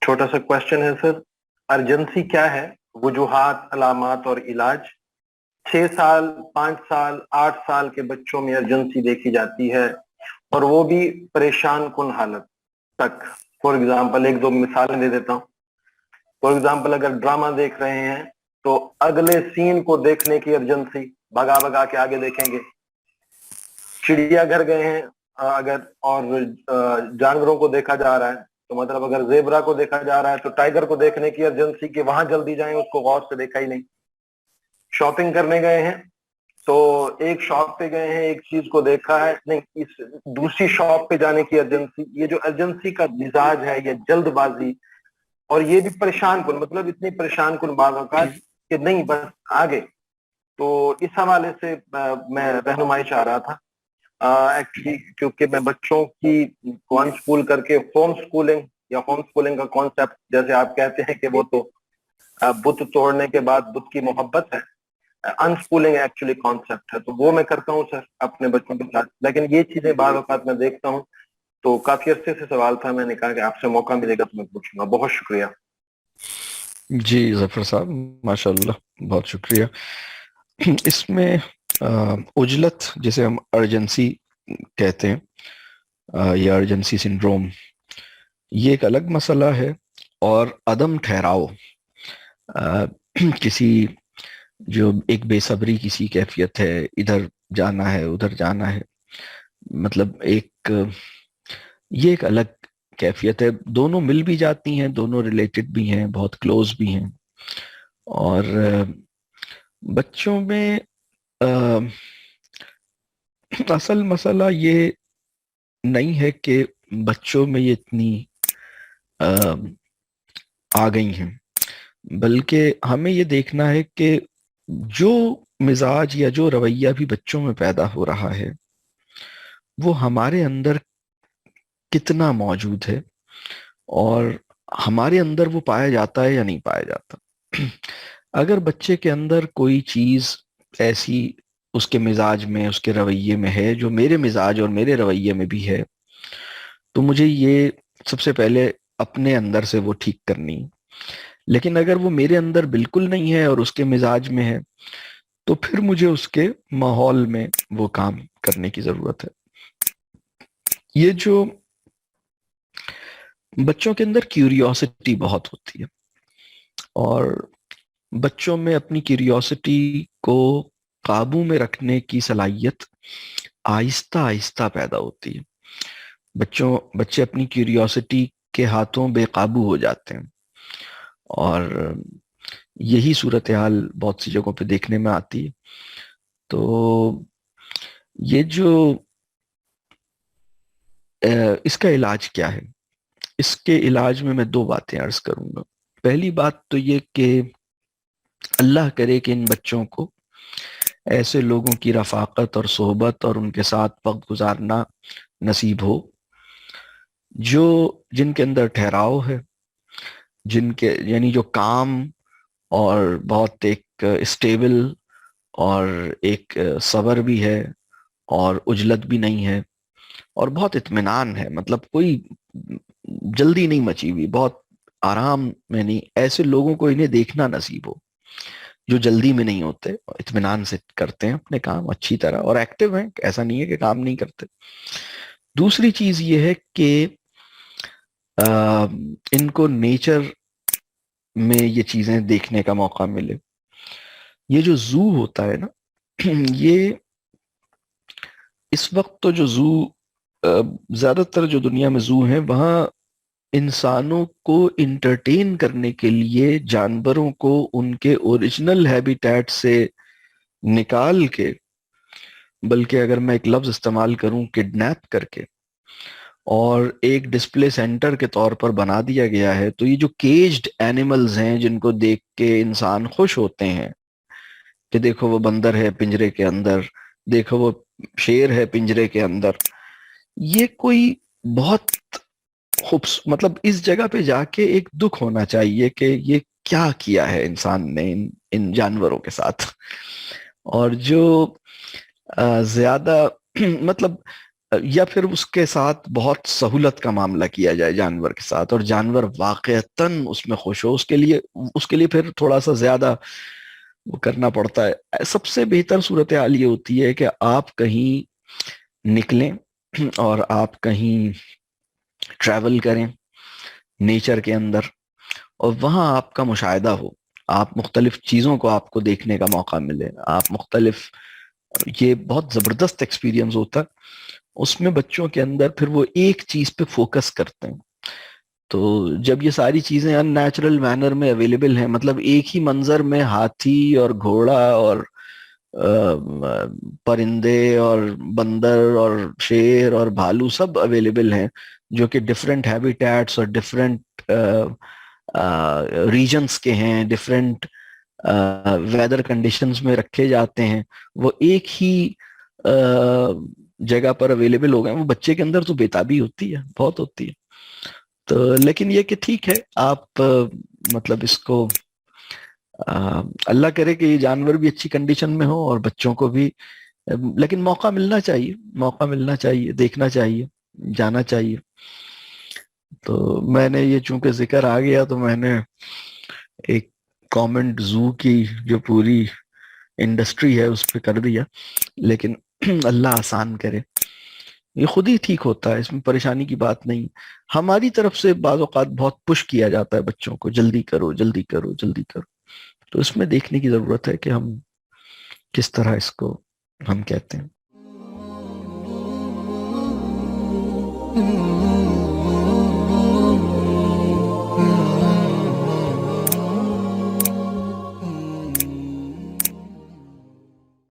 छोटा सा क्वेश्चन है सर, अर्जेंसी क्या है, वजूहात, अलामात और इलाज। 6 साल, 5 साल, 8 साल के बच्चों में अर्जेंसी देखी जाती है, और वो भी परेशान कुन हालत तक। फॉर एग्जाम्पल एक दो मिसालें दे देता हूँ। फॉर एग्जाम्पल अगर ड्रामा देख रहे हैं तो अगले सीन को देखने की अर्जेंसी, भगा भगा के आगे देखेंगे। चिड़ियाघर गए हैं अगर, और जानवरों को देखा जा रहा है, तो मतलब अगर जेबरा को देखा जा रहा है तो टाइगर को देखने की अर्जेंसी कि वहां जल्दी जाएं, उसको गौर से देखा ही नहीं। शॉपिंग करने गए हैं तो एक शॉप पे गए हैं, एक चीज को देखा है नहीं, इस दूसरी शॉप पे जाने की अर्जेंसी। ये जो अर्जेंसी का मिजाज है, ये जल्दबाजी, और ये भी परेशान कुन, मतलब इतनी परेशान कुन बात कि नहीं बस आगे। तो इस हवाले से मैं रहनुमाई चाह रहा था एक्चुअली, क्योंकि मैं बच्चों की को अनस्कूल करके होम स्कूलिंग या होम स्कूलिंग का कॉन्सेप्ट, जैसे आप कहते हैं कि वो तो बुत तोड़ने के बाद बुत की मोहब्बत है, अनस्कूलिंग एक्चुअली कॉन्सेप्ट है, तो वो मैं करता हूँ सर अपने बच्चों के साथ। लेकिन ये चीजें बार औकात मैं देखता हूँ, तो काफी अच्छे से सवाल था, मैंने कहा कि आपसे मौका मिलेगा तो मैं पूछूंगा। बहुत शुक्रिया। जी जफर साहब, माशाल्लाह, बहुत शुक्रिया। इसमें उजलत, जिसे हम अर्जेंसी कहते हैं, या अर्जेंसी सिंड्रोम, ये एक अलग मसला है। और अदम ठहराव, अ, किसी, जो एक बेसब्री किसी कैफियत है, इधर जाना है उधर जाना है, मतलब ये एक अलग कैफियत है। दोनों मिल भी जाती हैं, दोनों रिलेटेड भी हैं, बहुत क्लोज भी हैं। और बच्चों में अ, असल मसला ये नहीं है कि बच्चों में ये इतनी अ, आ गई हैं, बल्कि हमें ये देखना है कि जो मिजाज या जो रवैया भी बच्चों में पैदा हो रहा है, वो हमारे अंदर कितना मौजूद है, और हमारे अंदर वो पाया जाता है या नहीं पाया जाता। अगर बच्चे के अंदर कोई चीज ऐसी उसके मिजाज में, उसके रवैये में है, जो मेरे मिजाज और मेरे रवैये में भी है, तो मुझे ये सबसे पहले अपने अंदर से वो ठीक करनी है। लेकिन अगर वो मेरे अंदर बिल्कुल नहीं है और उसके मिजाज में है, तो फिर मुझे उसके माहौल में वो काम करने की जरूरत है। ये जो बच्चों के अंदर क्यूरियोसिटी बहुत होती है, और बच्चों में अपनी क्यूरियोसिटी को काबू में रखने की सलाहियत आहिस्ता आहिस्ता पैदा होती है। बच्चे अपनी क्यूरियोसिटी के हाथों बेकाबू हो जाते हैं, और यही सूरत हाल बहुत सी जगहों पे देखने में आती है। तो ये जो इसका इलाज क्या है, इसके इलाज में मैं दो बातें अर्ज करूंगा। पहली बात तो ये कि अल्लाह करे कि इन बच्चों को ऐसे लोगों की रफाकत और सोहबत और उनके साथ वक्त गुजारना नसीब हो, जो जिनके अंदर ठहराव है, जिनके यानी जो काम और बहुत एक स्टेबल और एक सबर भी है, और उजलत भी नहीं है, और बहुत इत्मीनान है, मतलब कोई जल्दी नहीं मची हुई, बहुत आराम में नहीं, ऐसे लोगों को इन्हें देखना नसीब हो, जो जल्दी में नहीं होते, इत्मीनान से करते हैं अपने काम अच्छी तरह और एक्टिव हैं, ऐसा नहीं है कि काम नहीं करते। दूसरी चीज ये है कि इनको नेचर में ये चीजें देखने का मौका मिले। ये जो जू होता है ना, ये इस वक्त तो जो जू, ज्यादातर जो दुनिया में जू हैं, वहाँ इंसानों को इंटरटेन करने के लिए जानवरों को उनके ओरिजिनल हैबिटेट से निकाल के, बल्कि अगर मैं एक लफ्ज इस्तेमाल करूं, किडनैप करके, और एक डिस्प्ले सेंटर के तौर पर बना दिया गया है। तो ये जो केज्ड एनिमल्स हैं, जिनको देख के इंसान खुश होते हैं कि देखो वो बंदर है पिंजरे के अंदर, देखो वो शेर है पिंजरे के अंदर, ये कोई बहुत मतलब इस जगह पे जाके एक दुख होना चाहिए कि ये क्या किया है इंसान ने इन जानवरों के साथ। और जो ज्यादा मतलब یا پھر اس کے ساتھ بہت سہولت کا معاملہ کیا جائے جانور کے ساتھ، اور جانور واقعتاً اس میں خوش ہو، اس کے لیے پھر تھوڑا سا زیادہ وہ کرنا پڑتا ہے۔ سب سے بہتر صورتحال یہ ہوتی ہے کہ آپ کہیں نکلیں اور آپ کہیں ٹریول کریں نیچر کے اندر، اور وہاں آپ کا مشاہدہ ہو، آپ مختلف چیزوں کو آپ کو دیکھنے کا موقع ملے، آپ مختلف، یہ بہت زبردست ایکسپیرینس ہوتا ہے۔ اس میں بچوں کے اندر پھر وہ ایک چیز پہ فوکس کرتے ہیں۔ تو جب یہ ساری چیزیں ان نیچرل مینر میں اویلیبل ہیں، مطلب ایک ہی منظر میں ہاتھی اور گھوڑا اور پرندے اور بندر اور شیر اور بھالو سب اویلیبل ہیں، جو کہ ڈفرینٹ ہیبیٹیٹس اور ڈفرینٹ ریجنس کے ہیں، ڈفرینٹ ویدر کنڈیشنز میں رکھے جاتے ہیں، وہ ایک ہی جگہ پر اویلیبل ہو گئے، وہ بچے کے اندر تو بےتابی ہوتی ہے، بہت ہوتی ہے۔ تو لیکن یہ کہ ٹھیک ہے، آپ مطلب اس کو اللہ کرے کہ یہ جانور بھی اچھی کنڈیشن میں ہو اور بچوں کو بھی، لیکن موقع ملنا چاہیے، موقع ملنا چاہیے، دیکھنا چاہیے، جانا چاہیے۔ تو میں نے یہ چونکہ ذکر آ گیا تو میں نے ایک کامنٹ زو کی جو پوری انڈسٹری ہے اس پہ کر دیا، لیکن اللہ آسان کرے، یہ خود ہی ٹھیک ہوتا ہے، اس میں پریشانی کی بات نہیں۔ ہماری طرف سے بعض اوقات بہت پش کیا جاتا ہے بچوں کو، جلدی کرو جلدی کرو جلدی کرو، تو اس میں دیکھنے کی ضرورت ہے کہ ہم کس طرح اس کو ہم کہتے ہیں